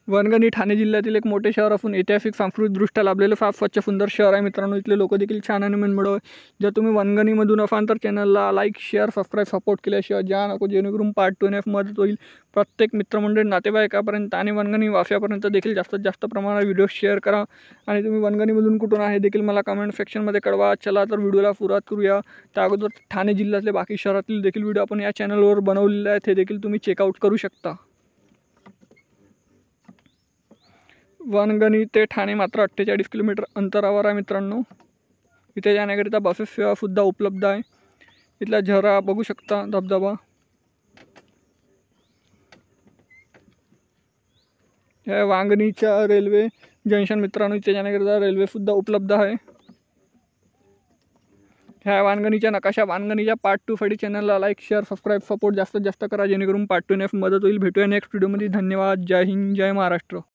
वनगणी ठाणे जिल्ह्यातील एक मोठे शहर असून ऐतिहासिक सांस्कृतिकदृष्ट्या लाभलेले फार स्वच्छ सुंदर शहर आहे मित्रांनो। इथले लोक देखील छान आणि मनमिळाऊ आहे। जर तुम्ही वनगणीमधून असाल तर चॅनलला लाईक शेअर सबस्क्राईब सपोर्ट केल्याशिवाय जा नको, जेणेकरून पार्ट 2 मध्ये मदत होईल प्रत्येक मित्रमंडळी नातेवाईकापर्यंत आणि वनगणी वाफ्यापर्यंत देखील जास्तीत जास्त प्रमाणात व्हिडिओ शेअर करा। आणि तुम्ही वनगणीमधून कुठून आहे देखील मला कमेंट सेक्शनमध्ये कळवा। चला तर व्हिडिओला सुरुवात करूया। त्या अगोदर ठाणे जिल्ह्यातले बाकी शहरातील देखील व्हिडिओ आपण या चॅनलवर बनवलेले आहेत, हे देखील तुम्ही चेकआउट करू शकता। वनगणी ते ठाणे मात्र 48 किलोमीटर अंतरावर आहे मित्रांनो। इथे जाण्याकरिता बसेस सेवा सुद्धा उपलब्ध आहे। इथला झरा बघू शकता, धबधबा। या वांगणीच्या रेल्वे जंक्शन मित्रांनो, इथे जाण्याकरिता रेल्वे सुद्धा उपलब्ध आहे। ह्या वानगणीच्या नकाशा वानगणीच्या पार्ट 2 साठी चॅनलला लाईक शेअर सबस्क्राईब सपोर्ट जास्तीत जास्त करा, जेणेकरून पार्ट 2 ने मदत होईल। भेटूया नेक्स्ट व्हिडिओमध्ये। धन्यवाद। जय हिंद, जय महाराष्ट्र।